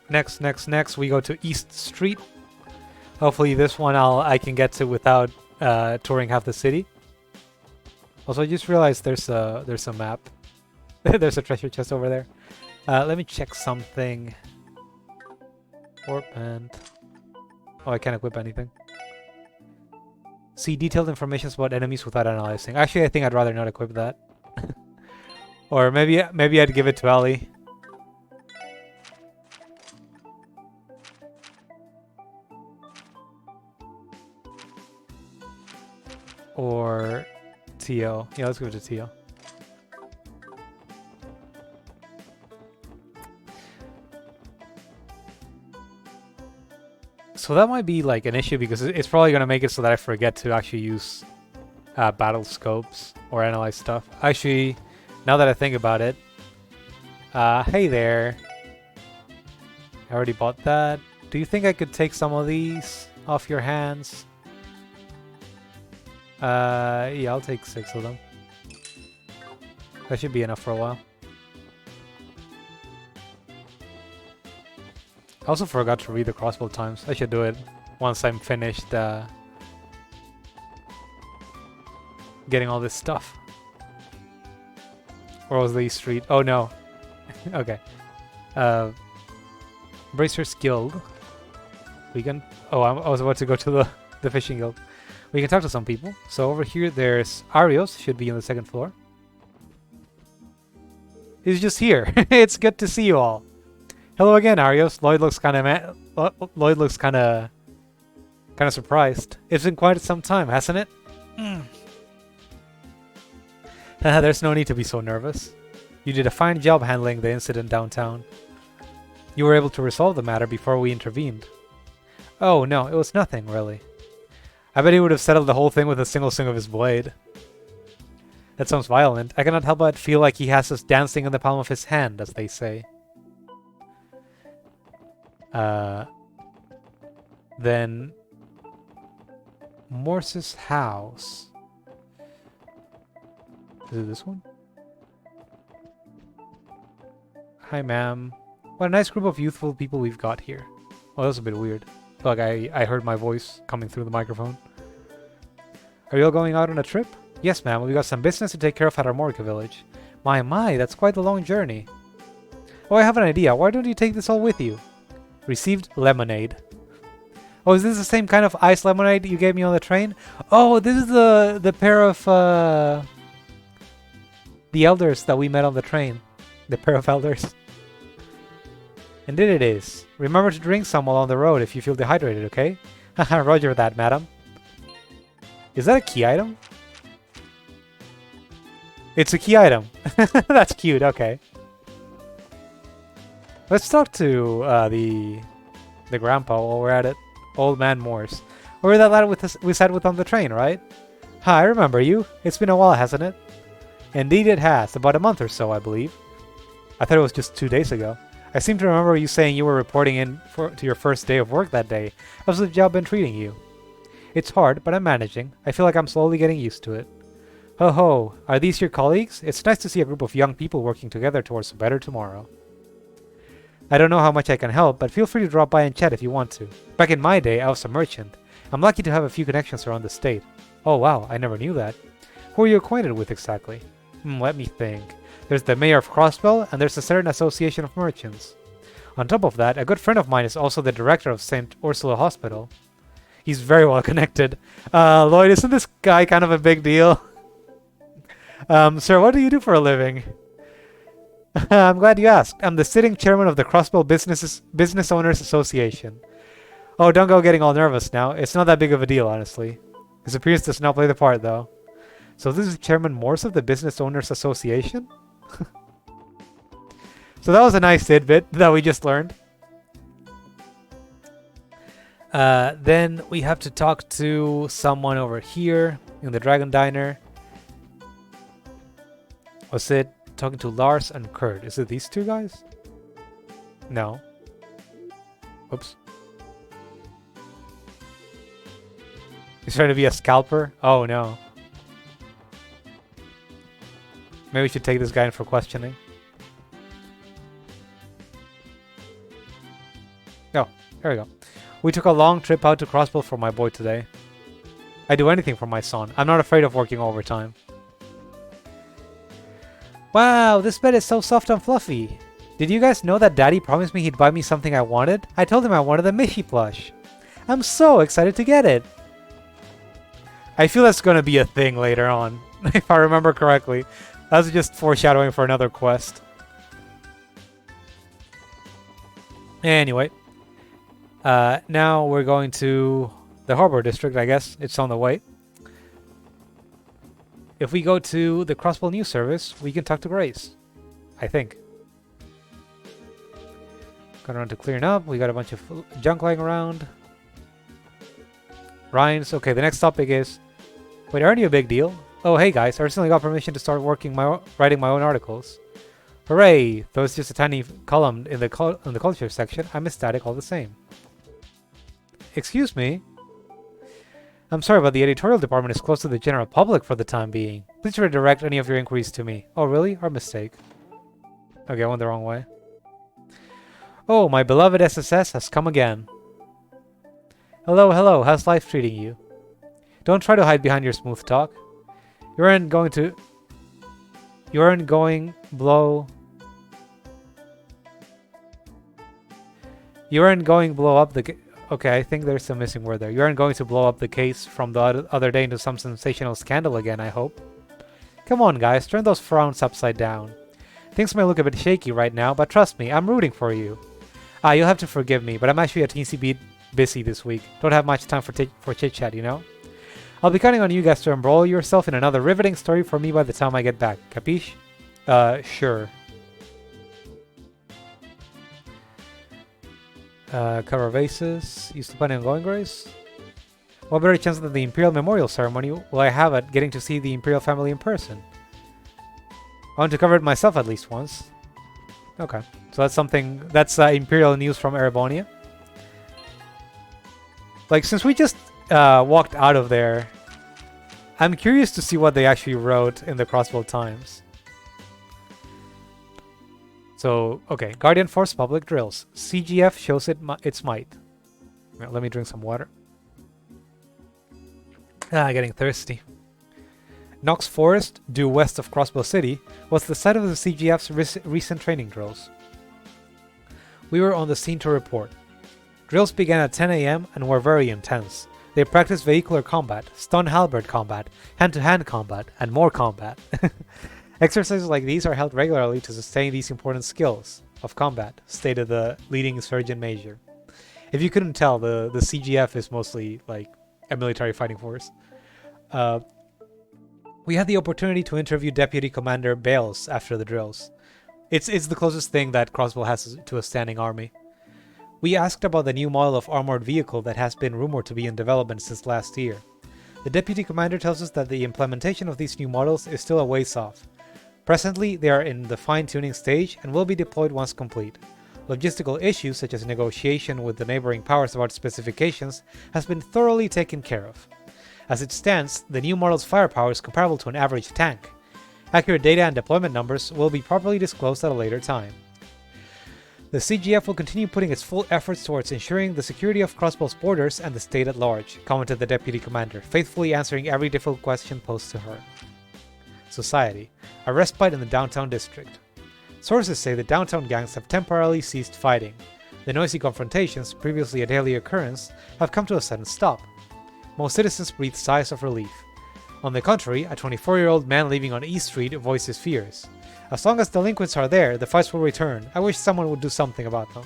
Next, we go to East Street. Hopefully this one I can get to without touring half the city. Also, I just realized there's a map. There's a treasure chest over there. Let me check something. Warp band. Oh, I can't equip anything. See detailed information about enemies without analyzing. Actually, I think I'd rather not equip that. Or maybe I'd give it to Ali. Or Tio. Yeah, let's give it to Tio. So that might be like an issue because it's probably going to make it so that I forget to actually use battle scopes or analyze stuff. Actually, now that I think about it, hey there. I already bought that. Do you think I could take some of these off your hands? Yeah, I'll take 6 of them. That should be enough for a while. I also forgot to read the crossbow times. I should do it once I'm finished getting all this stuff. Or was the East Street? Oh no. Okay. Bracers Guild. We can... Oh, I was about to go to the fishing guild. We can talk to some people. So over here there's Arios, should be on the 2nd floor. He's just here. It's good to see you all. Hello again, Arios. Lloyd looks kind of surprised. It's been quite some time, hasn't it? There's no need to be so nervous. You did a fine job handling the incident downtown. You were able to resolve the matter before we intervened. Oh no, it was nothing, really. I bet he would have settled the whole thing with a single swing of his blade. That sounds violent. I cannot help but feel like he has us dancing in the palm of his hand, as they say. Then Morse's house. Is it this one? Hi, ma'am. What a nice group of youthful people we've got here. Well, that was a bit weird. Like I heard my voice coming through the microphone. Are you all going out on a trip? Yes, ma'am. We got some business to take care of at Armorica Village. My, that's quite a long journey. Oh, I have an idea. Why don't you take this all with you? Received lemonade. Oh, is this the same kind of iced lemonade you gave me on the train? Oh, this is the pair of the elders that we met on the train. The pair of elders. Indeed it is. Remember to drink some while on the road if you feel dehydrated, okay? Haha, roger that, madam. Is that a key item? It's a key item. That's cute, okay. Let's talk to the grandpa while we're at it. Old Man Morse. Or that lad we sat with on the train, right? Hi, I remember you. It's been a while, hasn't it? Indeed it has. About a month or so, I believe. I thought it was just 2 days ago. I seem to remember you saying you were reporting in to your first day of work that day. How's the job been treating you? It's hard, but I'm managing. I feel like I'm slowly getting used to it. Ho ho, are these your colleagues? It's nice to see a group of young people working together towards a better tomorrow. I don't know how much I can help, but feel free to drop by and chat if you want to. Back in my day, I was a merchant. I'm lucky to have a few connections around the state. Oh wow, I never knew that. Who are you acquainted with exactly? Let me think. There's the mayor of Crossbell, and there's a certain association of merchants. On top of that, a good friend of mine is also the director of St. Ursula Hospital. He's very well connected. Lloyd, isn't this guy kind of a big deal? Sir, what do you do for a living? I'm glad you asked. I'm the sitting chairman of the Crossbell Business Owners Association. Oh, don't go getting all nervous now. It's not that big of a deal, honestly. His appearance does not play the part, though. So this is Chairman Morse of the Business Owners Association? So that was a nice tidbit that we just learned. Then we have to talk to someone over here in the Dragon Diner. Was it talking to Lars and Kurt? Is it these two guys? No. Oops. He's trying to be a scalper? Oh no. Maybe we should take this guy in for questioning. Oh, here we go. We took a long trip out to Crossbow for my boy today. I do anything for my son. I'm not afraid of working overtime. Wow, this bed is so soft and fluffy. Did you guys know that Daddy promised me he'd buy me something I wanted? I told him I wanted a Miffy plush. I'm so excited to get it. I feel that's going to be a thing later on, if I remember correctly. That's just foreshadowing for another quest. Anyway. Now we're going to the Harbor District, I guess. It's on the way. If we go to the Crossbow News Service, we can talk to Grace. I think. Got around to clearing up. We got a bunch of junk lying around. Ryan's. Okay, the next topic is... Wait, aren't you a big deal? Oh, hey guys, I recently got permission to start writing my own articles. Hooray! Though it's just a tiny column in the culture section, I'm ecstatic all the same. Excuse me? I'm sorry, but the editorial department is closed to the general public for the time being. Please redirect any of your inquiries to me. Oh, really? Our mistake. Okay, I went the wrong way. Oh, my beloved SSS has come again. Hello, hello. How's life treating you? Don't try to hide behind your smooth talk. You aren't going blow up the... Okay, I think there's a missing word there. You aren't going to blow up the case from the other day into some sensational scandal again, I hope. Come on, guys, turn those frowns upside down. Things may look a bit shaky right now, but trust me, I'm rooting for you. You'll have to forgive me, but I'm actually a teensy bit busy this week. Don't have much time for chit-chat, you know? I'll be counting on you guys to embroil yourself in another riveting story for me by the time I get back. Capiche? Sure. Cover vases. You still planning on going, Grace? What better chance than the Imperial Memorial Ceremony will I have at getting to see the Imperial family in person? I want to cover it myself at least once. Okay. So that's something... That's Imperial news from Erebonia. Like, since we just walked out of there, I'm curious to see what they actually wrote in the Crossbow Times. So, okay. Guardian Force Public Drills. CGF shows its might. Well, let me drink some water. Getting thirsty. Knox Forest, due west of Crossbow City, was the site of the CGF's recent training drills. We were on the scene to report. Drills began at 10 AM and were very intense. They practiced vehicular combat, stun halberd combat, hand-to-hand combat, and more combat. Exercises like these are held regularly to sustain these important skills of combat, stated the leading Surgeon Major. If you couldn't tell, the CGF is mostly like a military fighting force. We had the opportunity to interview Deputy Commander Bales after the drills. It's the closest thing that Crossbow has to a standing army. We asked about the new model of armored vehicle that has been rumored to be in development since last year. The Deputy Commander tells us that the implementation of these new models is still a ways off. Presently, they are in the fine-tuning stage and will be deployed once complete. Logistical issues such as negotiation with the neighboring powers about specifications has been thoroughly taken care of. As it stands, the new model's firepower is comparable to an average tank. Accurate data and deployment numbers will be properly disclosed at a later time. The CGF will continue putting its full efforts towards ensuring the security of Crossbow's borders and the state at large, commented the Deputy Commander, faithfully answering every difficult question posed to her. Society. A respite in the downtown district. Sources say the downtown gangs have temporarily ceased fighting. The noisy confrontations, previously a daily occurrence, have come to a sudden stop. Most citizens breathe sighs of relief. On the contrary, a 24-year-old man living on East Street voices fears. As long as delinquents are there, the fights will return. I wish someone would do something about them.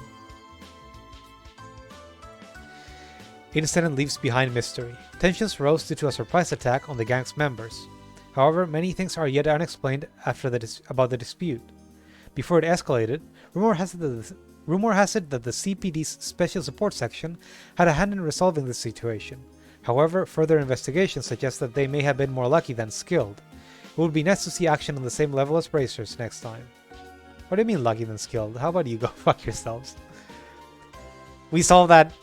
Incident leaves behind mystery. Tensions rose due to a surprise attack on the gang's members. However, many things are yet unexplained about the dispute. Before it escalated, rumor has it that the CPD's Special Support Section had a hand in resolving the situation. However, further investigation suggests that they may have been more lucky than skilled. It would be nice to see action on the same level as bracers next time. What do you mean lucky than skilled? How about you go fuck yourselves? We saw that.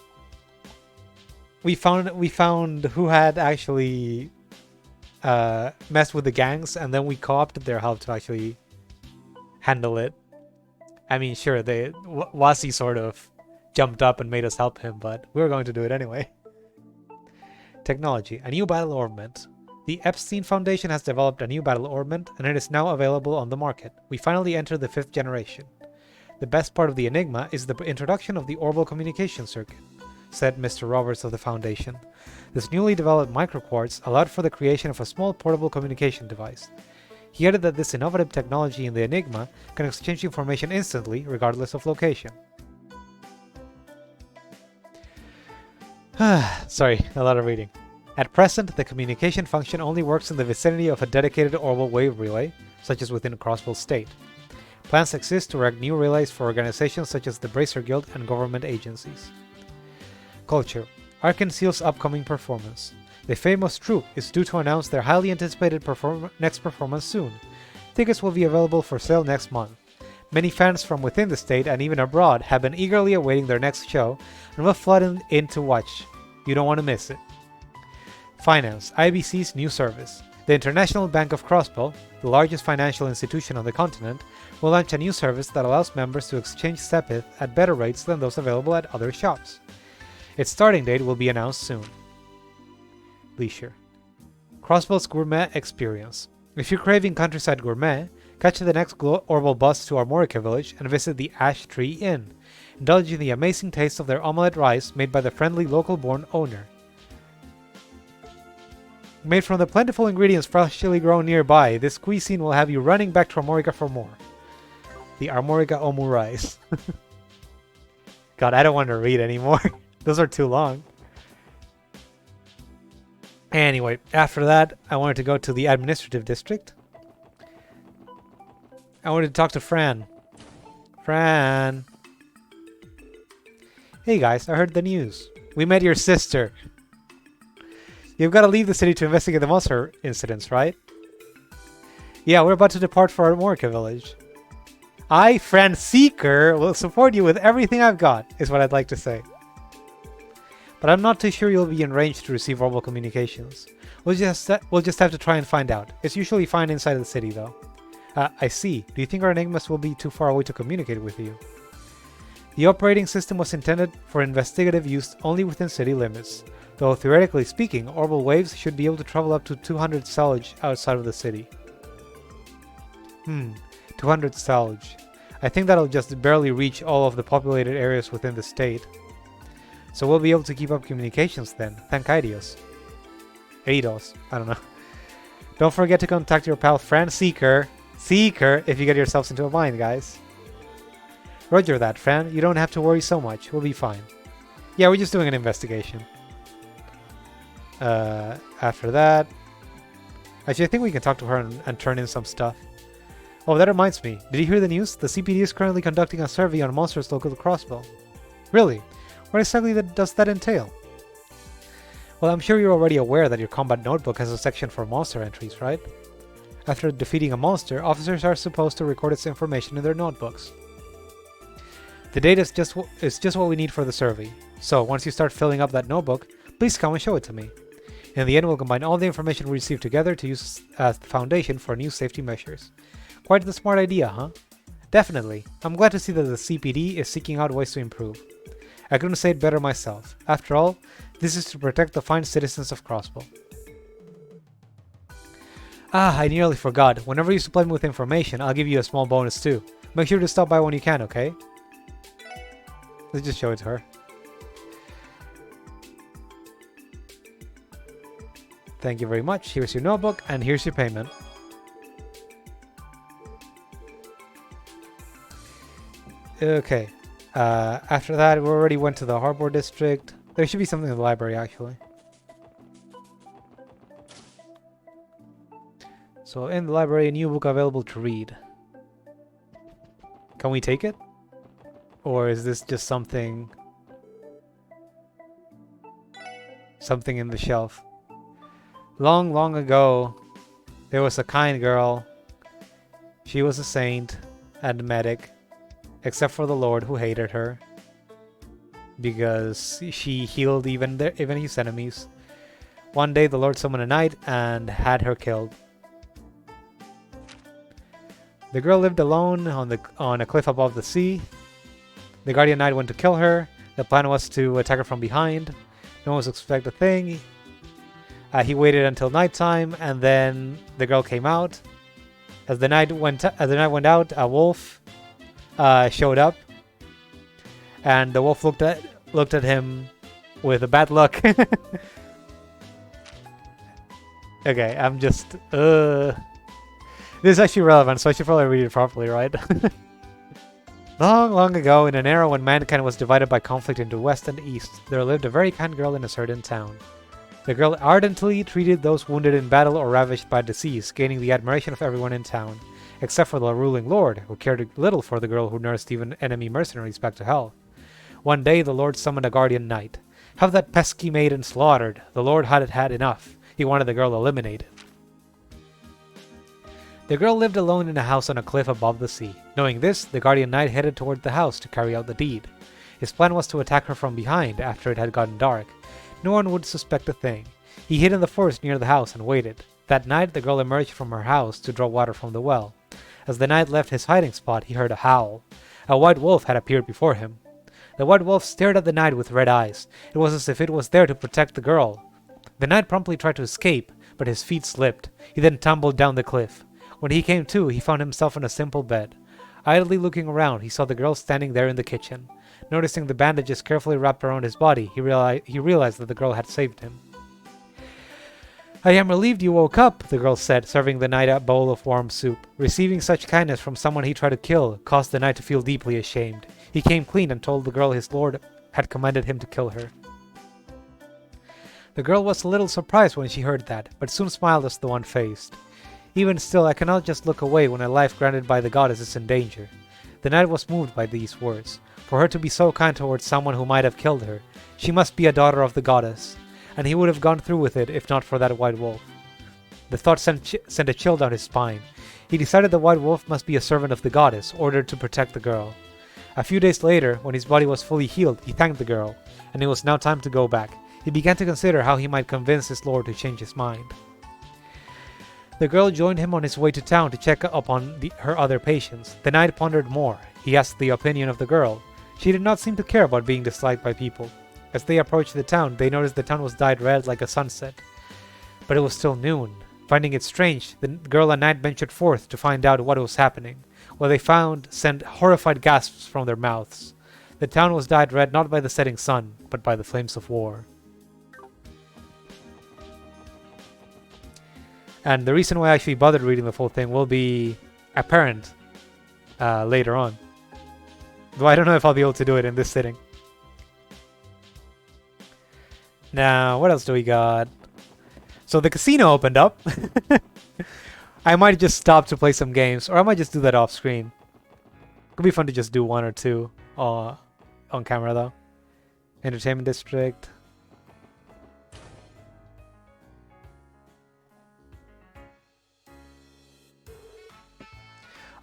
We found who had actually messed with the gangs, and then we co-opted their help to actually handle it. I mean, sure, Wasi sort of jumped up and made us help him, but we were going to do it anyway. Technology. A new battle ornament. The Epstein Foundation has developed a new battle ornament, and it is now available on the market. We finally enter the 5th generation. The best part of the Enigma is the introduction of the Orbital Communication Circuit, said Mr. Roberts of the Foundation. This newly developed microquartz allowed for the creation of a small portable communication device. He added that this innovative technology in the Enigma can exchange information instantly, regardless of location. Sorry, a lot of reading. At present, the communication function only works in the vicinity of a dedicated orbital wave relay, such as within Crossbell State. Plans exist to erect new relays for organizations such as the Bracer Guild and government agencies. Culture. Arkansas's upcoming performance. The famous troupe is due to announce their highly anticipated next performance soon. Tickets will be available for sale next month. Many fans from within the state and even abroad have been eagerly awaiting their next show and will flood in to watch. You don't want to miss it. Finance. IBC's new service. The International Bank of Crossbell, the largest financial institution on the continent, will launch a new service that allows members to exchange Sepith at better rates than those available at other shops. Its starting date will be announced soon. Leisure. Crossbell's Gourmet Experience. If you're craving countryside gourmet, catch the next Orbital bus to Armorica Village and visit the Ash Tree Inn. Indulge in the amazing taste of their omelette rice made by the friendly local-born owner. Made from the plentiful ingredients freshly grown nearby, this cuisine will have you running back to Armorica for more. The Armorica Omu rice. God, I don't want to read anymore. Those are too long. Anyway, after that, I wanted to go to the administrative district. I wanted to talk to Fran. Fran. Hey guys, I heard the news. We met your sister. You've got to leave the city to investigate the monster incidents, right? Yeah, we're about to depart for Armorica Village. I, Fran Seeker, will support you with everything I've got, is what I'd like to say. But I'm not too sure you'll be in range to receive orbital communications. We'll just have to try and find out. It's usually fine inside the city, though. I see. Do you think our Enigmas will be too far away to communicate with you? The operating system was intended for investigative use only within city limits, though theoretically speaking, orbital waves should be able to travel up to 200 salage outside of the city. 200 salage. I think that'll just barely reach all of the populated areas within the state. So we'll be able to keep up communications then. Thank Eidos. Eidos. I don't know. Don't forget to contact your pal Fran Seeker. Seeker if you get yourselves into a bind, guys. Roger that, Fran. You don't have to worry so much. We'll be fine. Yeah, we're just doing an investigation. After that... Actually, I think we can talk to her and turn in some stuff. Oh, that reminds me. Did you hear the news? The CPD is currently conducting a survey on monsters local to Crossbell. Really? What exactly does that entail? Well, I'm sure you're already aware that your combat notebook has a section for monster entries, right? After defeating a monster, officers are supposed to record its information in their notebooks. The data is just what we need for the survey. So, once you start filling up that notebook, please come and show it to me. In the end, we'll combine all the information we receive together to use as the foundation for new safety measures. Quite the smart idea, huh? Definitely. I'm glad to see that the CPD is seeking out ways to improve. I couldn't say it better myself. After all, this is to protect the fine citizens of Crossbell. Ah, I nearly forgot. Whenever you supply me with information, I'll give you a small bonus too. Make sure to stop by when you can, okay? Let's just show it to her. Thank you very much. Here's your notebook, and here's your payment. Okay. After that, we already went to the Harbor District. There should be something in the library, actually. So, in the library, a new book available to read. Can we take it? Or is this just something... something in the shelf? Long, long ago, there was a kind girl. She was a saint and medic. Except for the Lord, who hated her. Because she healed even his enemies. One day, the Lord summoned a knight and had her killed. The girl lived alone on a cliff above the sea. The guardian knight went to kill her, The plan was to attack her from behind. No one was expecting a thing. He waited until nighttime, and then the girl came out. As the night went out, a wolf showed up, and the wolf looked at him with a bad look. Okay, I'm just this is actually relevant, so I should probably read it properly, right? Long, long ago, in an era when mankind was divided by conflict into west and east, there lived a very kind girl in a certain town. The girl ardently treated those wounded in battle or ravaged by disease, gaining the admiration of everyone in town, except for the ruling lord, who cared little for the girl who nursed even enemy mercenaries back to hell. One day, the lord summoned a guardian knight. Have that pesky maiden slaughtered. The lord had had enough. He wanted the girl eliminated. The girl lived alone in a house on a cliff above the sea. Knowing this, the guardian knight headed toward the house to carry out the deed. His plan was to attack her from behind after it had gotten dark. No one would suspect a thing. He hid in the forest near the house and waited. That night, the girl emerged from her house to draw water from the well. As the knight left his hiding spot, he heard a howl. A white wolf had appeared before him. The white wolf stared at the knight with red eyes. It was as if it was there to protect the girl. The knight promptly tried to escape, but his feet slipped. He then tumbled down the cliff. When he came to, he found himself in a simple bed. Idly looking around, he saw the girl standing there in the kitchen. Noticing the bandages carefully wrapped around his body, he realized that the girl had saved him. I am relieved you woke up, the girl said, serving the knight a bowl of warm soup. Receiving such kindness from someone he tried to kill caused the knight to feel deeply ashamed. He came clean and told the girl his lord had commanded him to kill her. The girl was a little surprised when she heard that, but soon smiled as the one faced. Even still, I cannot just look away when a life granted by the goddess is in danger. The knight was moved by these words. For her to be so kind towards someone who might have killed her, she must be a daughter of the goddess, and he would have gone through with it if not for that white wolf. The thought sent a chill down his spine. He decided the white wolf must be a servant of the goddess, ordered to protect the girl. A few days later, when his body was fully healed, he thanked the girl, and it was now time to go back. He began to consider how he might convince his lord to change his mind. The girl joined him on his way to town to check upon her other patients. The knight pondered more. He asked the opinion of the girl. She did not seem to care about being disliked by people. As they approached the town, they noticed the town was dyed red like a sunset. But it was still noon. Finding it strange, the girl and knight ventured forth to find out what was happening. What they found sent horrified gasps from their mouths. The town was dyed red not by the setting sun, but by the flames of war. And the reason why I actually bothered reading the full thing will be apparent later on. Though I don't know if I'll be able to do it in this sitting. Now, what else do we got? So the casino opened up. I might just stop to play some games, or I might just do that off screen. Could be fun to just do one or two on camera though. Entertainment district.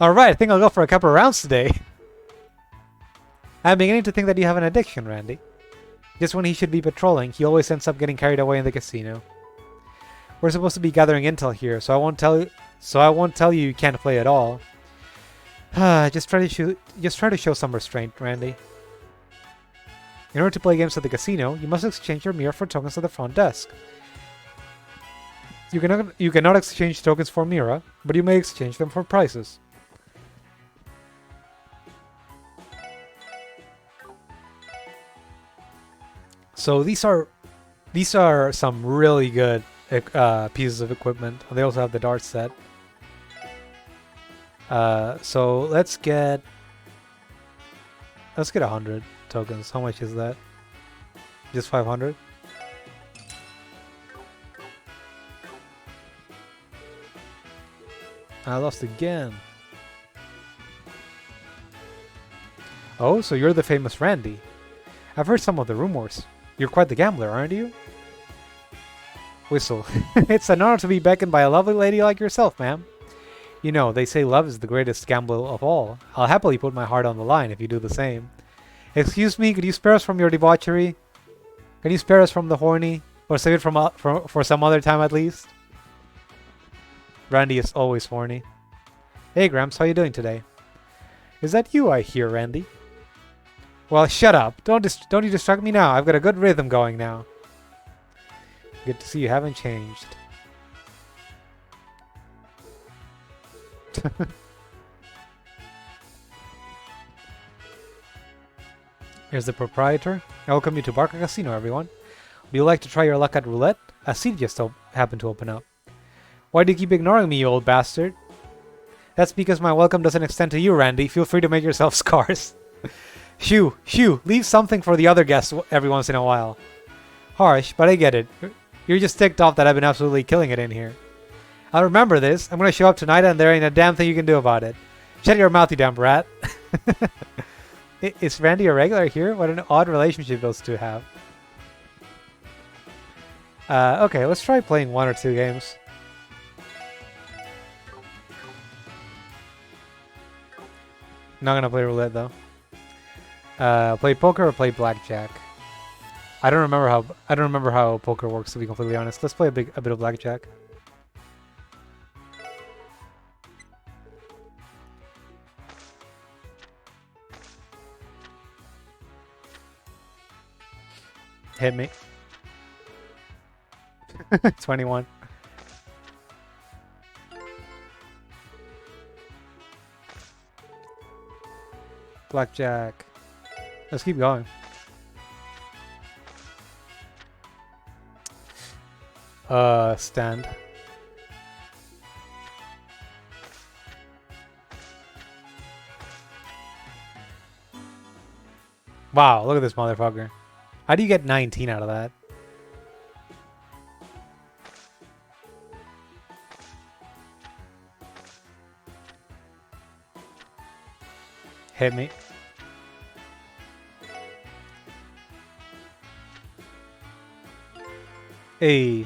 Alright, I think I'll go for a couple of rounds today. I'm beginning to think that you have an addiction, Randy. Just when he should be patrolling, he always ends up getting carried away in the casino. We're supposed to be gathering intel here, so I won't tell you you can't play at all. Just try to show some restraint, Randy. In order to play games at the casino, you must exchange your mirror for tokens at the front desk. You cannot exchange tokens for Mira, but you may exchange them for prizes. So these are some really good pieces of equipment. They also have the dart set. So let's get 100 tokens. How much is that? Just 500? I lost again. Oh, so you're the famous Randy. I've heard some of the rumors. You're quite the gambler, aren't you? Whistle. It's an honor to be beckoned by a lovely lady like yourself, ma'am. You know, they say love is the greatest gamble of all. I'll happily put my heart on the line if you do the same. Excuse me, could you spare us from your debauchery? Can you spare us from the horny? Or save it for some other time at least? Randy is always horny. Hey Gramps, how you doing today? Is that you I hear, Randy? Well, shut up. Don't you distract me now. I've got a good rhythm going now. Good to see you haven't changed. Here's the proprietor. Welcome you to Barca Casino, everyone. Would you like to try your luck at roulette? A seat just happened to open up. Why do you keep ignoring me, you old bastard? That's because my welcome doesn't extend to you, Randy. Feel free to make yourself scarce. Shoo, leave something for the other guests every once in a while. Harsh, but I get it. You're just ticked off that I've been absolutely killing it in here. I'll remember this. I'm gonna show up tonight and there ain't a damn thing you can do about it. Shut your mouth, you damn brat. Is Randy a regular here? What an odd relationship those two have. Okay, let's try playing 1 or 2 games. Not gonna play roulette though. Play poker or play blackjack? I don't remember how poker works, to be completely honest. Let's play a bit of blackjack. Hit me. 21. Blackjack. Let's keep going. Stand. Wow, look at this motherfucker. How do you get 19 out of that? Hit me. Hey.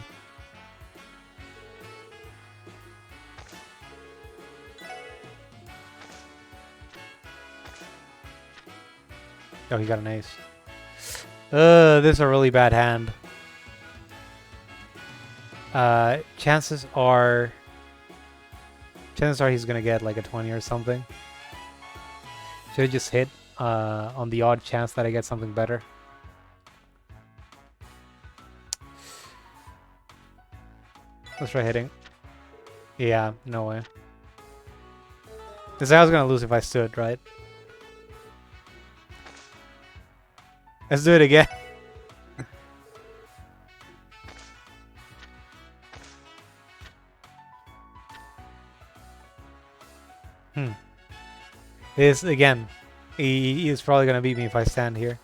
Oh, he got an ace. This is a really bad hand. Chances are he's gonna get like a 20 or something. Should I just hit on the odd chance that I get something better? Let's try hitting. Yeah, no way. Because I was gonna lose if I stood, right? Let's do it again. This again. He is probably gonna beat me if I stand here.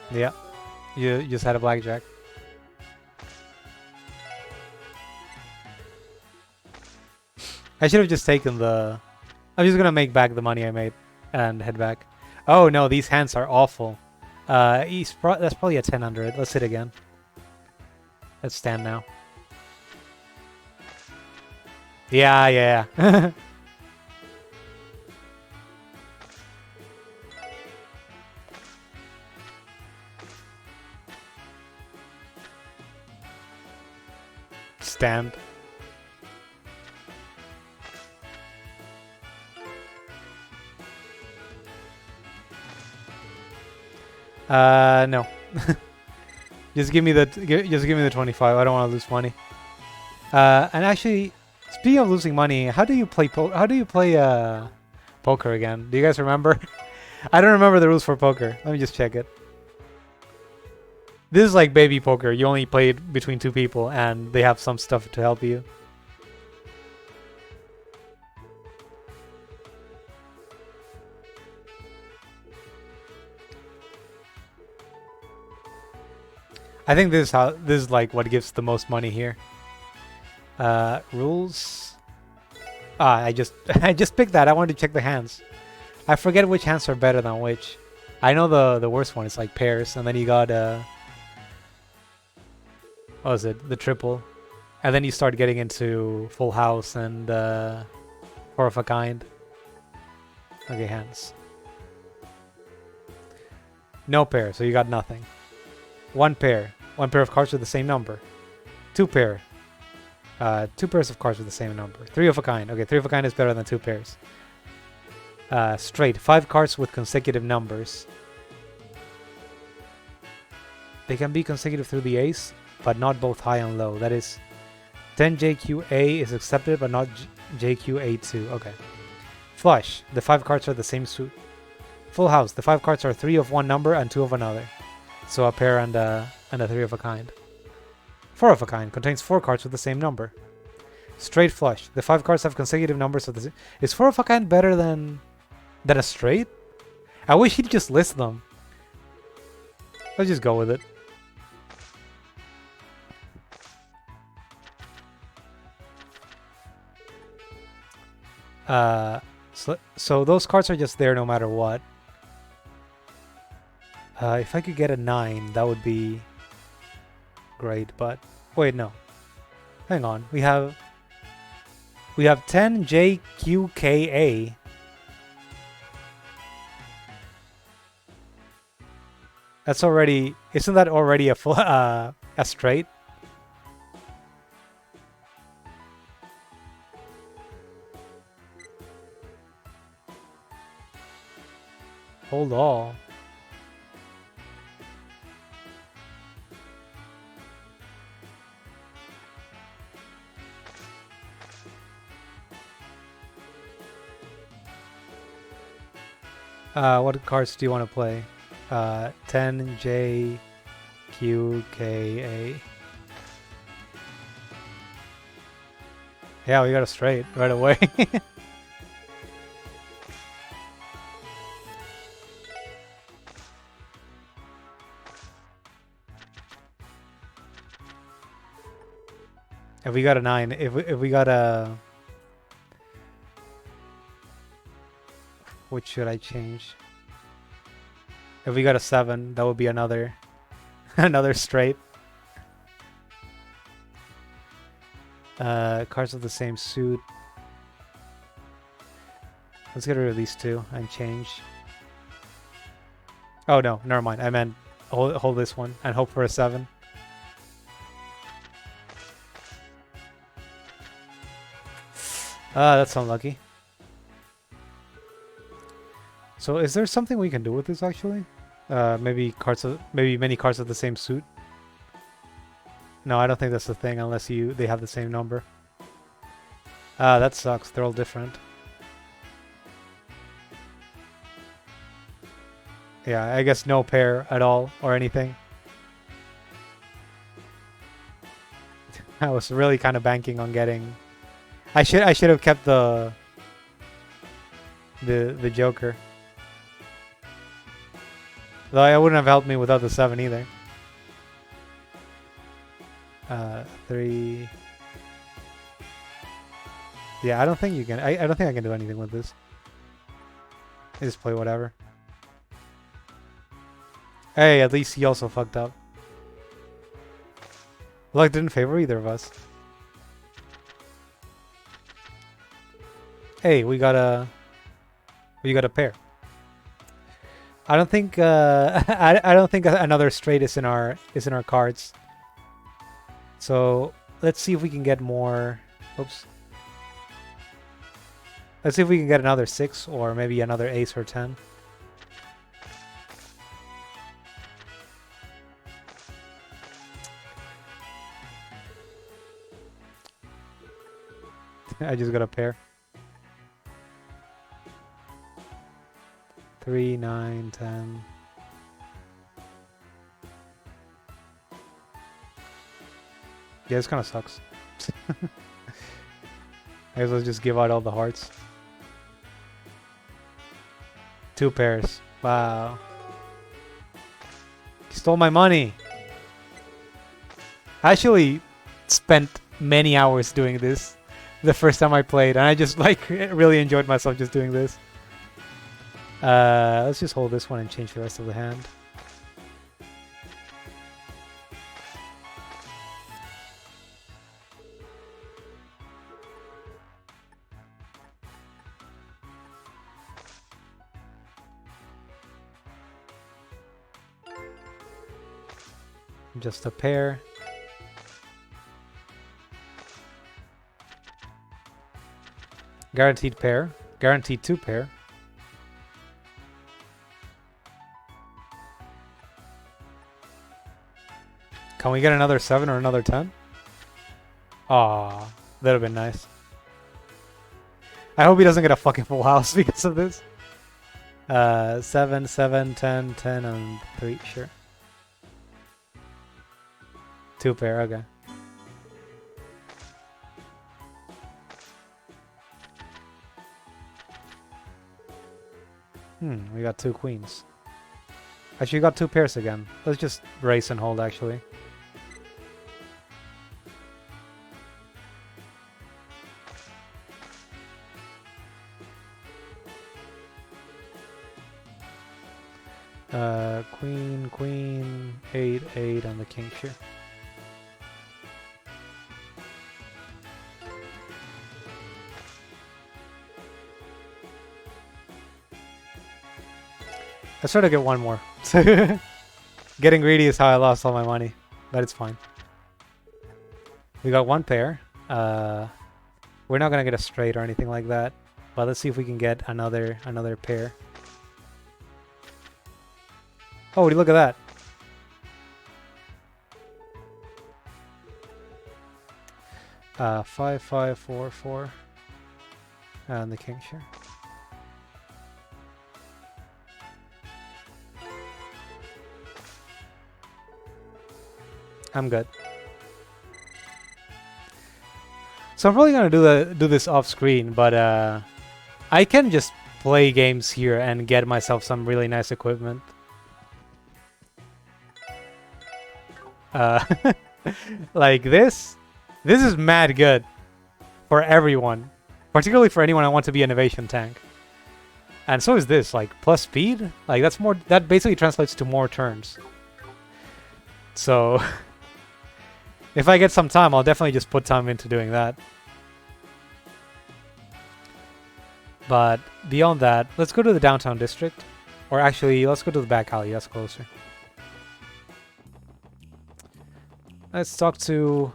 Yeah. You just had a blackjack. I should have just taken the... I'm just gonna make back the money I made and head back. Oh no, these hands are awful. That's probably a 1000. Let's hit again. Let's stand now. Yeah. Stand. No. Just give me the 25. I don't want to lose money. And actually, speaking of losing money, how do you play poker again? Do you guys remember? I don't remember the rules for poker. Let me just check it. This is like baby poker. You only play it between 2 people, and they have some stuff to help you. I think this is like what gives the most money here. Rules. I just picked that. I wanted to check the hands. I forget which hands are better than which. I know the worst one is like pairs, and then you got what was it? The triple, and then you start getting into full house and four of a kind. Okay, hands. No pair, so you got nothing. One pair of cards with the same number. 2 pair. 2 pairs of cards with the same number. 3 of a kind. Okay, 3 of a kind is better than 2 pairs. Straight. 5 cards with consecutive numbers. They can be consecutive through the ace, but not both high and low. That is, 10 JQA is accepted, but not JQA2. Okay. Flush. The 5 cards are the same suit. Full house. The 5 cards are 3 of one number and 2 of another. So a pair and a 3 of a kind. 4 of a kind contains 4 cards with the same number. Straight flush. The 5 cards have consecutive numbers of the same. Is 4 of a kind better than a straight? I wish he'd just list them. Let's just go with it. So those cards are just there no matter what. If I could get a 9, that would be great, but wait, no. Hang on. We have 10 JQKA. That's already, isn't that already a full a straight? Hold all. What cards do you want to play? 10 JQKA. Yeah, we got a straight right away. If we got a 9, if we got a... Which should I change? If we got a 7, that would be another another straight. Cards of the same suit. Let's get rid of these 2 and change. Oh no, never mind. I meant hold this one and hope for a 7. That's unlucky. So is there something we can do with this actually? Maybe many cards of the same suit. No, I don't think that's the thing unless they have the same number. That sucks. They're all different. Yeah, I guess no pair at all or anything. I was really kind of banking on getting. I should have kept the Joker. Though I wouldn't have helped me without the 7 either. 3. Yeah, I don't think you can. I don't think I can do anything with this. I just play whatever. Hey, at least he also fucked up. Luck didn't favor either of us. Hey, we got a pair. I don't think I don't think another straight is in our cards. So let's see if we can get more. Oops. Let's see if we can get another 6 or maybe another ace or 10. I just got a pair. 3, 9, 10. Yeah, this kind of sucks. Might as well just give out all the hearts. 2 pairs. Wow. He stole my money. I actually spent many hours doing this the first time I played, and I just really enjoyed myself just doing this. Let's just hold this one and change the rest of the hand. Just a pair. Guaranteed pair. Guaranteed 2 pair. Can we get another 7 or another 10? Aw, that would have been nice. I hope he doesn't get a fucking full house because of this. 7, 7, 10, 10, and 3, sure. 2 pair, okay. We got 2 queens. Actually, we got 2 pairs again. Let's just race and hold, actually. Queen, queen, 8, 8 on the king, sure. Let's try to get one more. Getting greedy is how I lost all my money, but it's fine. We got 1 pair. We're not gonna get a straight or anything like that, but let's see if we can get another pair. Oh, look at that. Uh, 5, 5, 4, 4. And the king, sure. I'm good. So I'm probably gonna do this off screen, but I can just play games here and get myself some really nice equipment. Like this is mad good for everyone, particularly for anyone I want to be innovation tank. And so is this, like, plus speed, like that basically translates to more turns. So if I get some time, I'll definitely just put time into doing that. But beyond that, let's go to the downtown district, or actually let's go to the back alley, that's closer. Let's talk to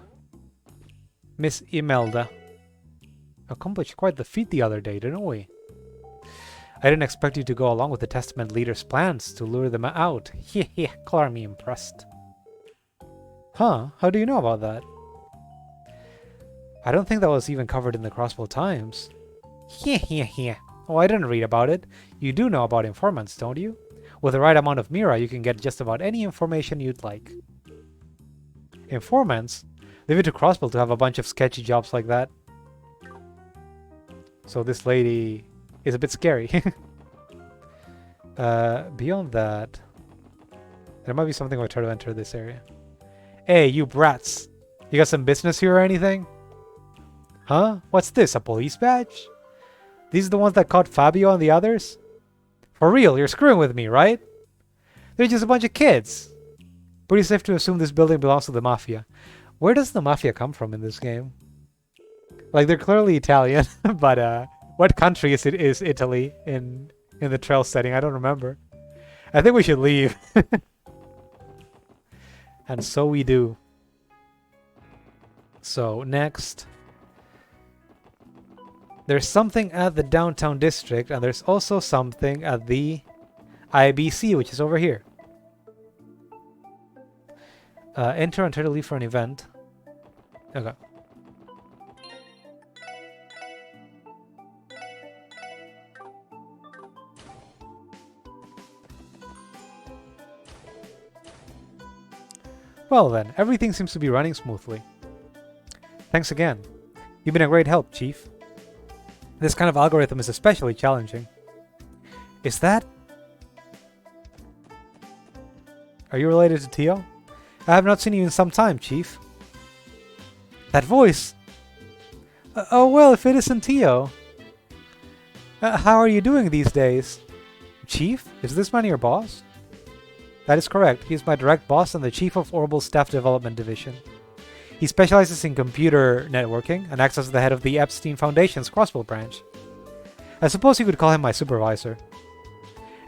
Miss Imelda. Accomplished quite the feat the other day, didn't we? I didn't expect you to go along with the Testament leader's plans to lure them out. Heh, call me impressed. Huh? How do you know about that? I don't think that was even covered in the Crossbow Times. Oh, I didn't read about it. You do know about informants, don't you? With the right amount of Mira, you can get just about any information you'd like. Informants? Leave it to Crossbow to have a bunch of sketchy jobs like that. So this lady is a bit scary. Beyond that, there might be something where I try to enter this area. Hey, you brats! You got some business here or anything? Huh? What's this, a police badge? These are the ones that caught Fabio and the others? For real, you're screwing with me, right? They're just a bunch of kids. Pretty safe to assume this building belongs to the Mafia. Where does the Mafia come from in this game? Like, they're clearly Italian, but what country is Italy in the trail setting? I don't remember. I think we should leave. And so we do. So, next. There's something at the downtown district, and there's also something at the IBC, which is over here. Enter and try to leave for an event. Okay. Well then, everything seems to be running smoothly. Thanks again. You've been a great help, Chief. This kind of algorithm is especially challenging. Is that... Are you related to Tio? I have not seen you in some time, Chief. That voice! Oh well, if it isn't Tio. How are you doing these days? Chief? Is this man your boss? That is correct. He is my direct boss and the Chief of Orbital's Staff Development Division. He specializes in computer networking and acts as the head of the Epstein Foundation's Crossbow branch. I suppose you could call him my supervisor.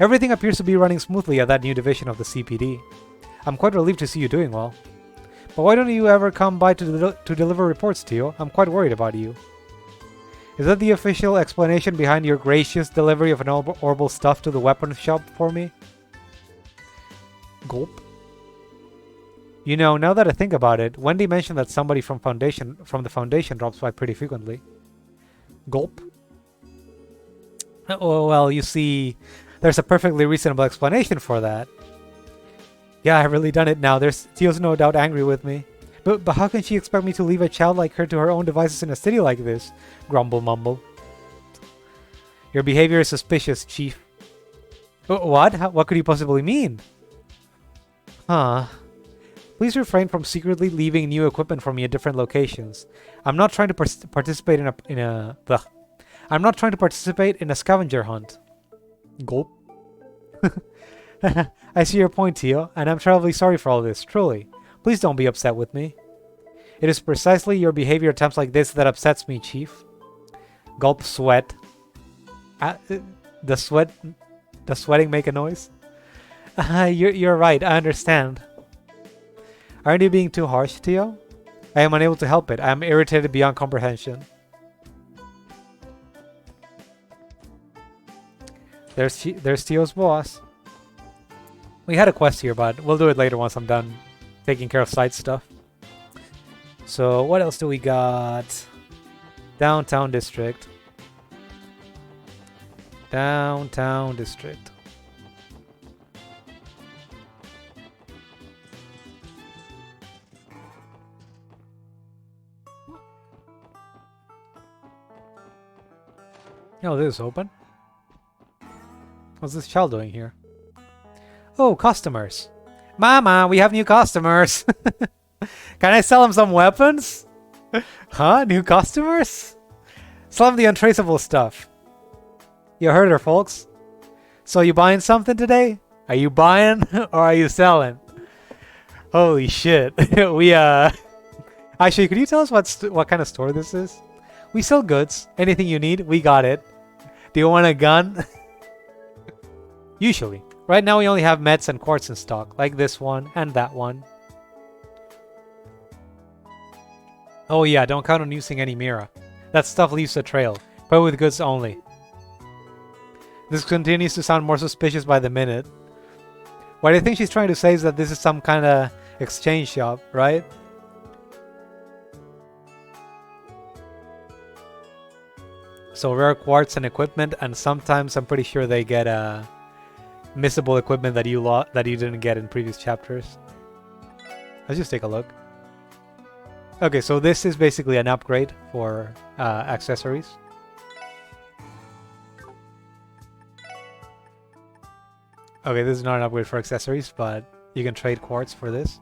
Everything appears to be running smoothly at that new division of the CPD. I'm quite relieved to see you doing well. But why don't you ever come by to deliver reports, Tio? I'm quite worried about you. Is that the official explanation behind your gracious delivery of an orbital stuff to the weapons shop for me? Gulp. You know, now that I think about it, Wendy mentioned that somebody from the Foundation drops by pretty frequently. Gulp. Oh, well, you see, there's a perfectly reasonable explanation for that. Yeah, I've really done it now. Tio's no doubt angry with me. But how can she expect me to leave a child like her to her own devices in a city like this? Grumble mumble. Your behavior is suspicious, Chief. What? What could you possibly mean? Huh. Please refrain from secretly leaving new equipment for me at different locations. I'm not trying to participate I'm not trying to participate in a scavenger hunt. Gulp. I see your point, Tio, and I'm terribly sorry for all this, truly. Please don't be upset with me. It is precisely your behavior attempts like this that upsets me, Chief. Gulp sweat. The sweating make a noise? You're right, I understand. Aren't you being too harsh, Tio? I am unable to help it. I am irritated beyond comprehension. There's Tio's boss. We had a quest here, but we'll do it later once I'm done taking care of side stuff. So what else do we got? Downtown District. Downtown District. Oh, this is open. What's this child doing here? Oh, customers. Mama, we have new customers. Can I sell him some weapons? Huh? New customers? Sell him the untraceable stuff. You heard her, folks. So you buying something today? Are you buying or are you selling? Holy shit. We, Actually, could you tell us what kind of store this is? We sell goods. Anything you need, we got it. Do you want a gun? Usually. Right now we only have meds and quartz in stock, like this one and that one. Oh yeah, don't count on using any Mira. That stuff leaves a trail, but with goods only. This continues to sound more suspicious by the minute. What I think she's trying to say is that this is some kind of exchange shop, right? So rare quartz and equipment, and sometimes I'm pretty sure they get missable equipment that you didn't get in previous chapters. Let's just take a look. Okay, so this is basically an upgrade for accessories. Okay, this is not an upgrade for accessories, but you can trade quartz for this.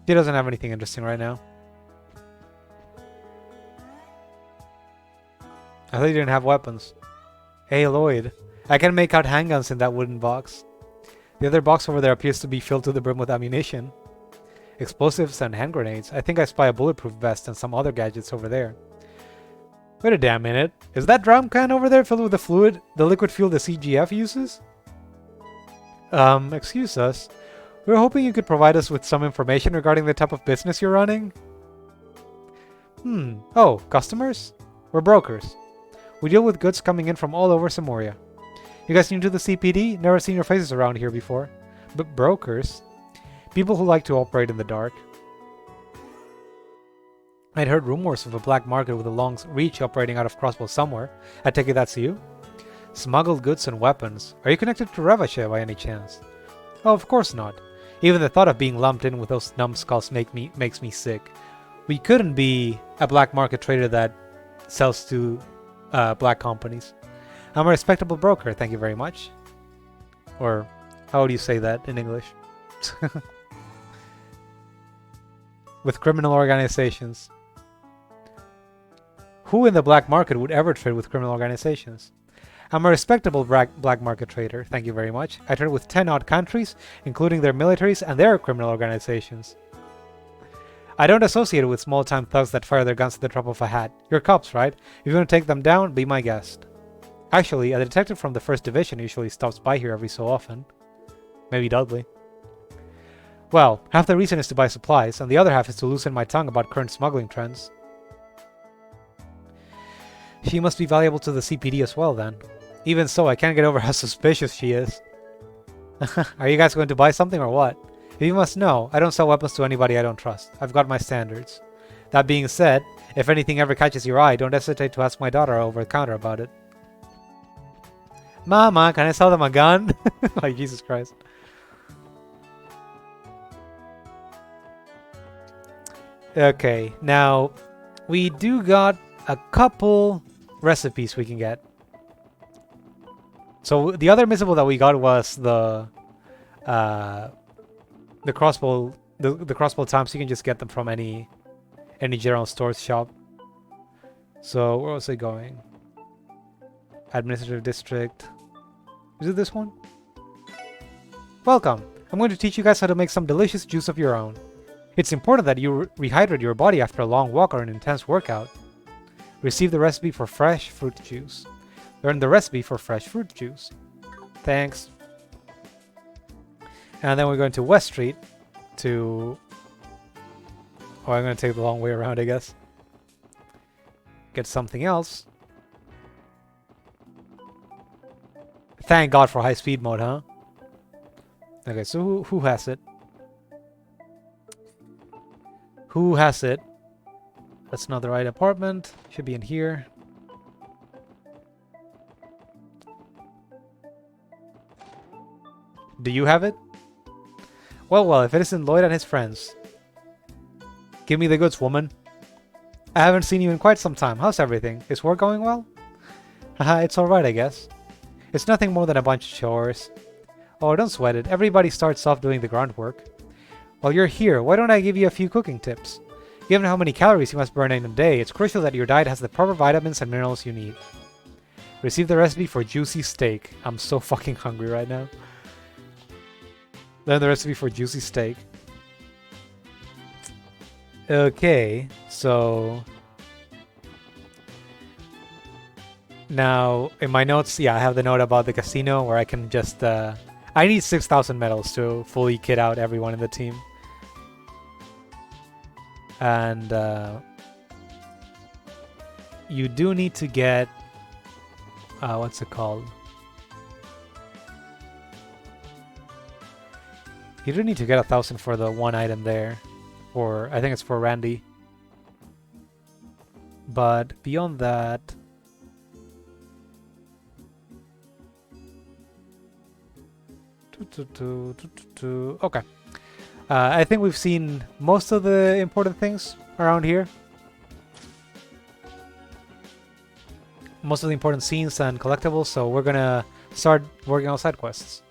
She doesn't have anything interesting right now. I thought you didn't have weapons. Hey Lloyd, I can make out handguns in that wooden box. The other box over there appears to be filled to the brim with ammunition. Explosives and hand grenades. I think I spy a bulletproof vest and some other gadgets over there. Wait a damn minute. Is that drum can over there filled with the liquid fuel the CGF uses? Excuse us. We were hoping you could provide us with some information regarding the type of business you're running. Oh, customers? We're brokers. We deal with goods coming in from all over Samoria. You guys new to the CPD? Never seen your faces around here before. But brokers? People who like to operate in the dark. I'd heard rumors of a black market with a long reach operating out of Crossbow somewhere. I take it that's you? Smuggled goods and weapons. Are you connected to Revacheh by any chance? Oh, of course not. Even the thought of being lumped in with those numbskulls makes me sick. We couldn't be a black market trader that sells to black companies. I'm a respectable broker, thank you very much. Or, how would you say that in English? With criminal organizations. Who in the black market would ever trade with criminal organizations? I'm a respectable black market trader, thank you very much. I trade with 10 odd countries, including their militaries and their criminal organizations. I don't associate with small-time thugs that fire their guns at the drop of a hat. You're cops, right? If you want to take them down, be my guest. Actually, a detective from the 1st Division usually stops by here every so often. Maybe Dudley. Well, half the reason is to buy supplies, and the other half is to loosen my tongue about current smuggling trends. She must be valuable to the CPD as well, then. Even so, I can't get over how suspicious she is. Are you guys going to buy something or what? You must know, I don't sell weapons to anybody I don't trust. I've got my standards. That being said, if anything ever catches your eye, don't hesitate to ask my daughter over the counter about it. Mama, can I sell them a gun? Like, Jesus Christ. Okay, now, we do got a couple recipes we can get. So, the other missable that we got was the crossbow, the crossbow times. You can just get them from any general stores shop. So, where was it going? Administrative district. Is it this one? Welcome! I'm going to teach you guys how to make some delicious juice of your own. It's important that you rehydrate your body after a long walk or an intense workout. Receive the recipe for fresh fruit juice. Learn the recipe for fresh fruit juice. Thanks. And then we're going to West Street to... Oh, I'm going to take the long way around, I guess. Get something else. Thank God for high speed mode, huh? Okay, so who has it? Who has it? That's not the right apartment. Should be in here. Do you have it? Well, if it isn't Lloyd and his friends. Give me the goods, woman. I haven't seen you in quite some time. How's everything? Is work going well? Haha, it's alright, I guess. It's nothing more than a bunch of chores. Oh, don't sweat it. Everybody starts off doing the groundwork. While you're here, why don't I give you a few cooking tips? Given how many calories you must burn in a day, it's crucial that your diet has the proper vitamins and minerals you need. Receive the recipe for juicy steak. I'm so fucking hungry right now. Learn the recipe for juicy steak. Okay, so... Now, in my notes, yeah, I have the note about the casino where I can just... I need 6,000 medals to fully kit out everyone in the team. And you do need to get... what's it called? You do need to get 1,000 for the one item there. For I think it's for Randy. But beyond that... Okay. I think we've seen most of the important things around here. Most of the important scenes and collectibles, so we're gonna start working on side quests.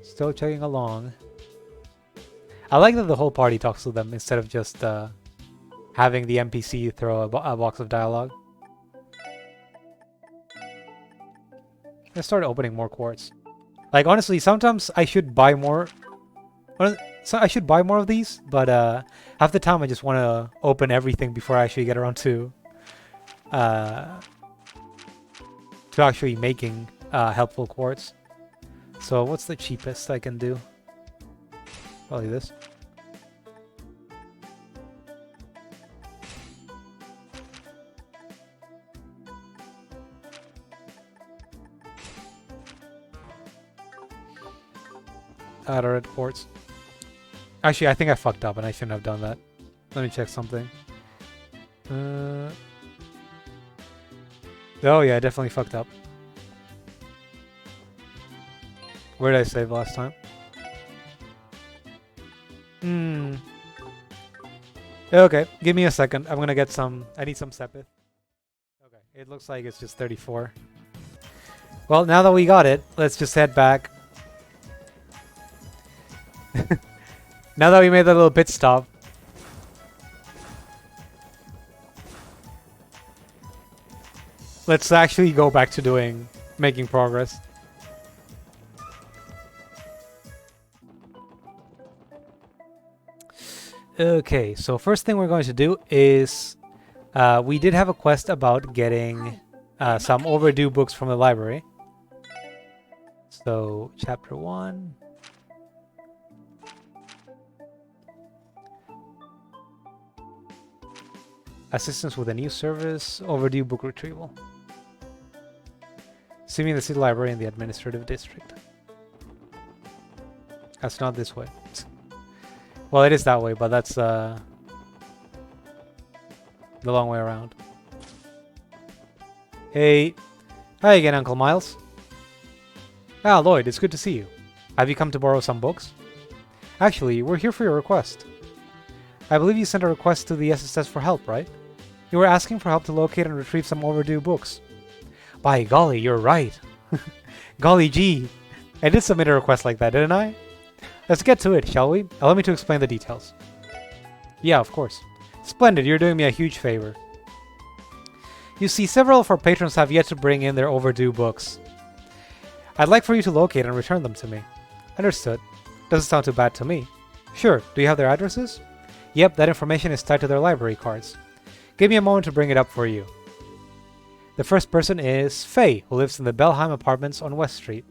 Still checking along. I like that the whole party talks to them instead of just having the NPC throw a box of dialogue. I started opening more quartz. Like, honestly, sometimes I should buy more. So I should buy more of these, but half the time I just want to open everything before I actually get around to actually making helpful quartz. So what's the cheapest I can do? Probably this. Red quartz. Actually, I think I fucked up and I shouldn't have done that. Let me check something. Oh yeah, I definitely fucked up. Where did I save last time? Okay, give me a second. I'm gonna get some... I need some Sepith. Okay, it looks like it's just 34. Well, now that we got it, let's just head back. Now that we made that little pit stop. Let's actually go back to making progress. Okay, so first thing we're going to do is we did have a quest about getting some overdue books from the library. So, chapter 1. Assistance with a new service, overdue book retrieval. See me in the city library in the administrative district. That's not this way. Well, it is that way, but that's the long way around. Hey. Hi again, Uncle Miles. Ah, Lloyd, it's good to see you. Have you come to borrow some books? Actually, we're here for your request. I believe you sent a request to the SSS for help, right? You were asking for help to locate and retrieve some overdue books. By golly, you're right. Golly gee. I did submit a request like that, didn't I? Let's get to it, shall we? Allow me to explain the details. Yeah, of course. Splendid, you're doing me a huge favor. You see, several of our patrons have yet to bring in their overdue books. I'd like for you to locate and return them to me. Understood. Doesn't sound too bad to me. Sure, do you have their addresses? Yep, that information is tied to their library cards. Give me a moment to bring it up for you. The first person is Faye, who lives in the Belheim Apartments on West Street.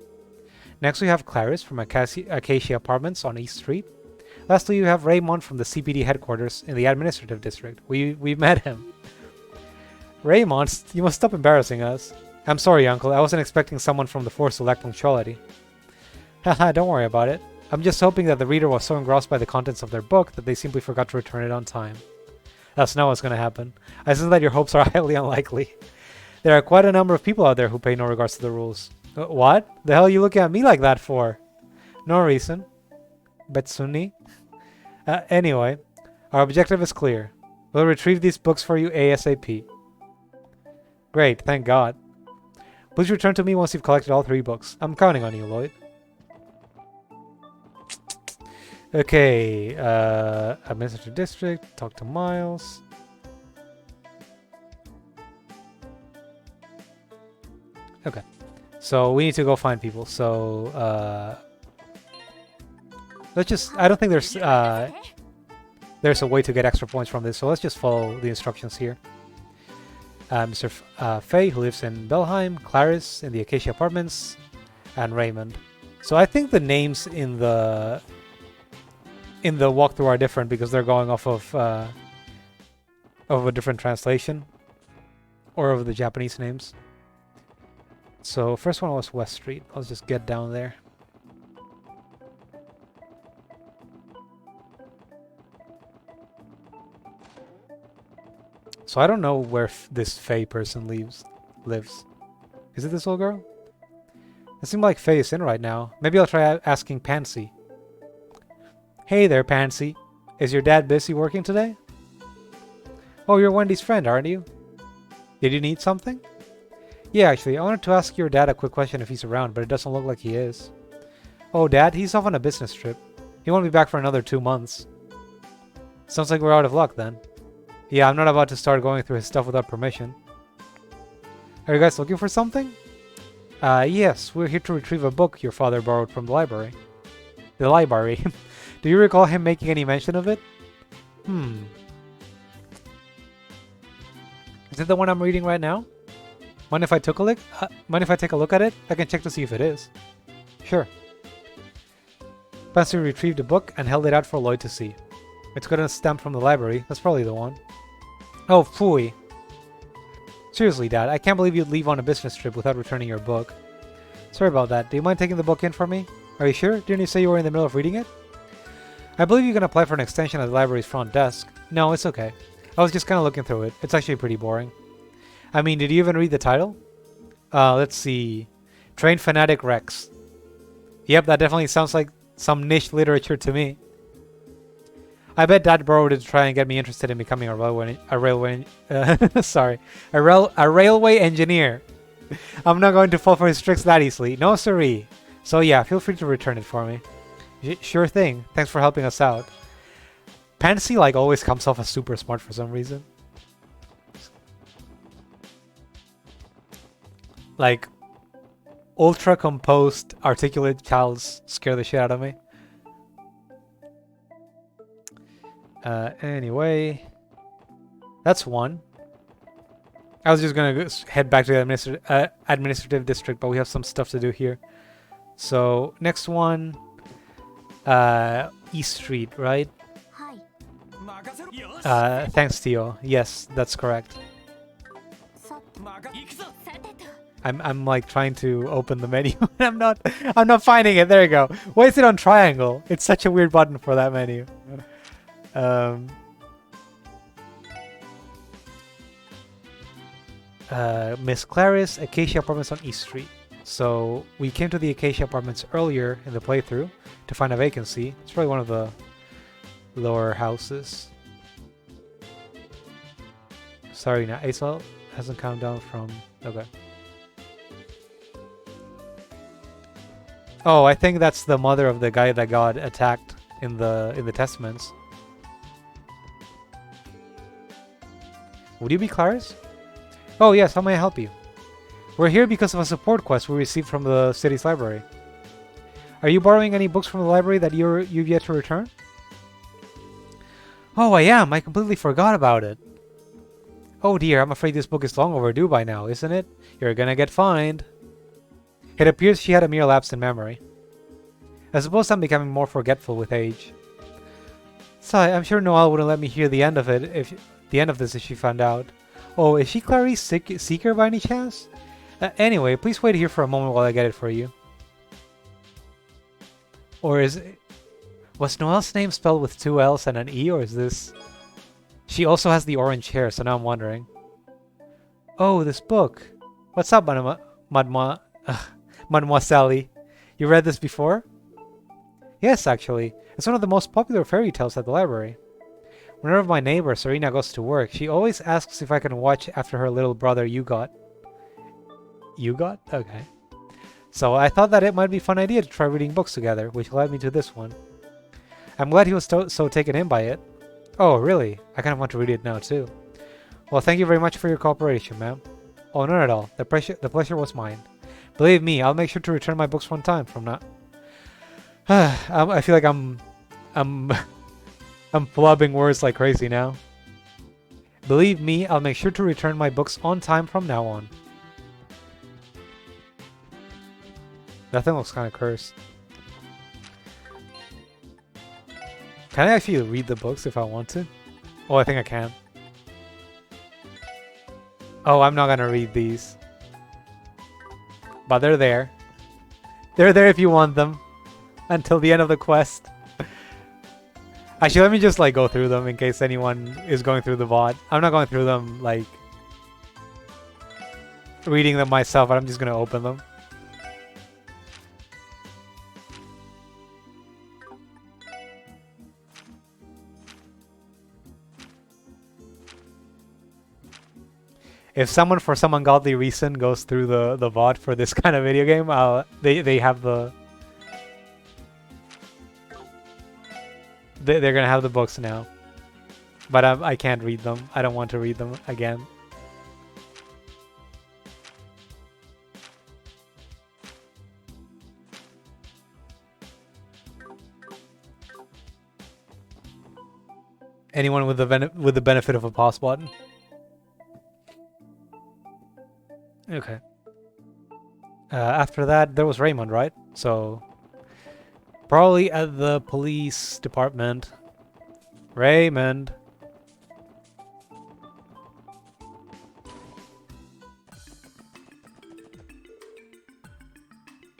Next we have Clarice from Acacia Apartments on East Street. Lastly, you have Raymond from the CPD headquarters in the administrative district. We met him. Raymond, you must stop embarrassing us. I'm sorry, Uncle. I wasn't expecting someone from the force to lack punctuality. Haha, don't worry about it. I'm just hoping that the reader was so engrossed by the contents of their book that they simply forgot to return it on time. That's not what's going to happen. I sense that your hopes are highly unlikely. There are quite a number of people out there who pay no regards to the rules. What? The hell are you looking at me like that for? No reason. Betsuni. Anyway, our objective is clear. We'll retrieve these books for you ASAP. Great, thank God. Please return to me once you've collected all 3 books. I'm counting on you, Lloyd. Okay, Administrative District, talk to Miles. Okay, so we need to go find people, so, let's just, I don't think there's a way to get extra points from this, so let's just follow the instructions here. Mr. Faye, who lives in Belheim, Clarice in the Acacia Apartments, and Raymond. So I think the names in the walkthrough are different because they're going off of a different translation or of the Japanese names. So first one was West Street. Let's just get down there. So I don't know where this Faye person lives. Is it this little girl? It seems like Faye is in right now. Maybe I'll try asking Pansy. Hey there, Pansy. Is your dad busy working today? Oh, you're Wendy's friend, aren't you? Did you need something? Yeah, actually, I wanted to ask your dad a quick question if he's around, but it doesn't look like he is. Oh, Dad, he's off on a business trip. He won't be back for another 2 months. Sounds like we're out of luck then. Yeah, I'm not about to start going through his stuff without permission. Are you guys looking for something? Yes, we're here to retrieve a book your father borrowed from the library. The library. Do you recall him making any mention of it? Is it the one I'm reading right now? Mind if I take a look? Mind if I take a look at it? I can check to see if it is. Sure. Pansy retrieved the book and held it out for Lloyd to see. It's got a stamp from the library. That's probably the one. Oh, phooey. Seriously, Dad, I can't believe you'd leave on a business trip without returning your book. Sorry about that. Do you mind taking the book in for me? Are you sure? Didn't you say you were in the middle of reading it? I believe you can apply for an extension at the library's front desk. No, it's okay. I was just kind of looking through it. It's actually pretty boring. I mean, did you even read the title? Let's see. Train Fanatic Rex. Yep, that definitely sounds like some niche literature to me. I bet Dad borrowed it to try and get me interested in becoming a railway engineer. I'm not going to fall for his tricks that easily. No siree. So yeah, feel free to return it for me. Sure thing. Thanks for helping us out. Pansy like always comes off as super smart for some reason. Like ultra composed, articulate childs scare the shit out of me. Anyway, that's one. I was just gonna head back to the administrative district, but we have some stuff to do here. So next one, East Street, right? Hi. Thanks, Tio. Yes, that's correct. I'm like trying to open the menu. I'm not finding it. There you go. Why is it on triangle? It's such a weird button for that menu. Miss Clarice, Acacia Apartments on East Street. So we came to the Acacia Apartments earlier in the playthrough to find a vacancy. It's probably one of the lower houses. Sorry, now Acel hasn't come down from... Okay. Oh, I think that's the mother of the guy that got attacked in the Testaments. Would you be Clarice? Oh yes, how may I help you? We're here because of a support quest we received from the city's library. Are you borrowing any books from the library that you've yet to return? Oh, I am. I completely forgot about it. Oh dear, I'm afraid this book is long overdue by now, isn't it? You're gonna get fined. It appears she had a mere lapse in memory. I suppose I'm becoming more forgetful with age. Sigh, I'm sure Noelle wouldn't let me hear the end of this if she found out. Oh, is she Clarice Seeker by any chance? Anyway, please wait here for a moment while I get it for you. Or was Noelle's name spelled with 2 L's and an E, or is this... She also has the orange hair, so now I'm wondering. Oh, this book. What's up, Mademoiselle? You read this before? Yes, actually. It's one of the most popular fairy tales at the library. Whenever my neighbor, Serena, goes to work, she always asks if I can watch after her little brother, Yugot. Yugot? Okay. So I thought that it might be a fun idea to try reading books together, which led me to this one. I'm glad he was so taken in by it. Oh, really? I kind of want to read it now, too. Well, thank you very much for your cooperation, ma'am. Oh, not at all. The pleasure was mine. Believe me, I'll make sure to return my books on time from now. I feel like I'm flubbing words like crazy now. Believe me, I'll make sure to return my books on time from now on. That thing looks kind of cursed. Can I actually read the books if I want to? Oh, I think I can. Oh, I'm not gonna read these. But they're there. They're there if you want them. Until the end of the quest. Actually, let me just like go through them in case anyone is going through the VOD. I'm not going through them like reading them myself, but I'm just gonna open them. If someone for some ungodly reason goes through the VOD for this kind of video game, they have the... They're gonna have the books now. But I can't read them. I don't want to read them again. Anyone with the benefit of a pause button? Okay. After that, there was Raymond, right? So, probably at the police department. Raymond.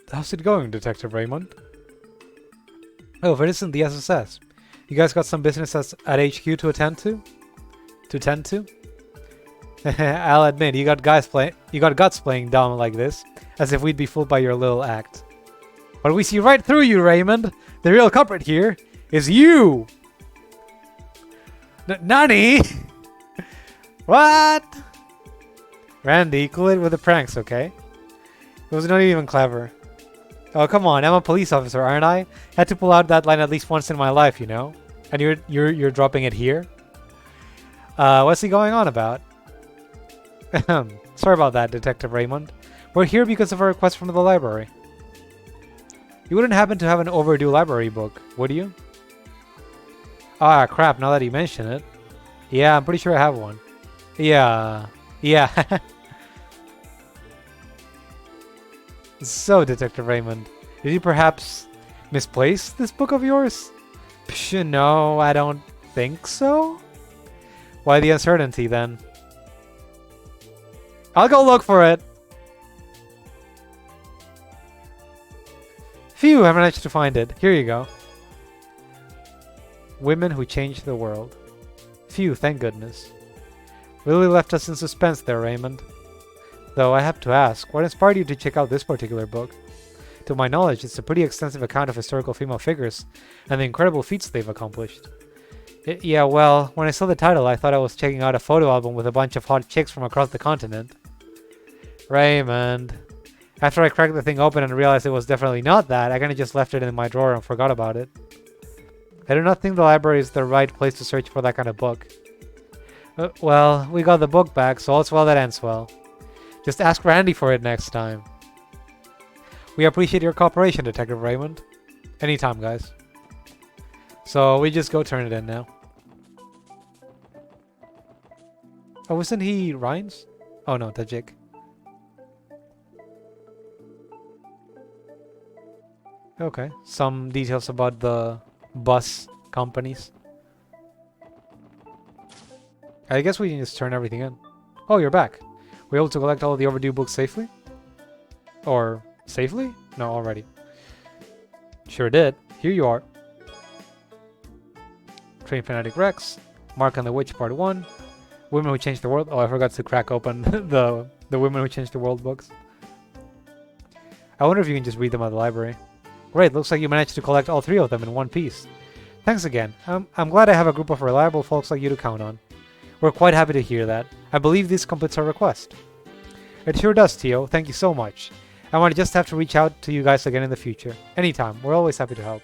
How's it going, Detective Raymond? Oh, if it isn't the SSS. You guys got some business at HQ to attend to? I'll admit, you got guts playing dumb like this, as if we'd be fooled by your little act. But we see right through you, Raymond. The real culprit here is you. Nani? What? Randy, cool it with the pranks, okay? It was not even clever. Oh, come on, I'm a police officer, aren't I? Had to pull out that line at least once in my life, you know? And you're dropping it here? What's he going on about? Sorry about that, Detective Raymond. We're here because of a request from the library. You wouldn't happen to have an overdue library book, would you? Ah, crap, now that you mention it. Yeah, I'm pretty sure I have one. Yeah. So, Detective Raymond, did you perhaps misplace this book of yours? Psh, no, I don't think so. Why the uncertainty, then? I'll go look for it. Phew, I managed to find it. Here you go. Women Who Changed the World. Phew, thank goodness. Really left us in suspense there, Raymond. Though I have to ask, what inspired you to check out this particular book? To my knowledge, it's a pretty extensive account of historical female figures and the incredible feats they've accomplished. Yeah, well, when I saw the title, I thought I was checking out a photo album with a bunch of hot chicks from across the continent. Raymond. After I cracked the thing open and realized it was definitely not that, I kinda just left it in my drawer and forgot about it. I do not think the library is the right place to search for that kind of book. Well, we got the book back, so all's well that ends well. Just ask Randy for it next time. We appreciate your cooperation, Detective Raymond. Anytime, guys. So we just go turn it in now. Oh, wasn't he Rhines? Oh no, Tajik. Okay, some details about the bus companies. I guess we can just turn everything in. Oh, you're back. Were you able to collect all of the overdue books safely? Or safely? No, already. Sure did. Here you are. Train Fanatic Rex. Mark and the Witch Part 1. Women Who Changed the World. Oh, I forgot to crack open the Women Who Changed the World books. I wonder if you can just read them at the library. Great, looks like you managed to collect all 3 of them in one piece. Thanks again. I'm glad I have a group of reliable folks like you to count on. We're quite happy to hear that. I believe this completes our request. It sure does, Tio. Thank you so much. I might just have to reach out to you guys again in the future. Anytime. We're always happy to help.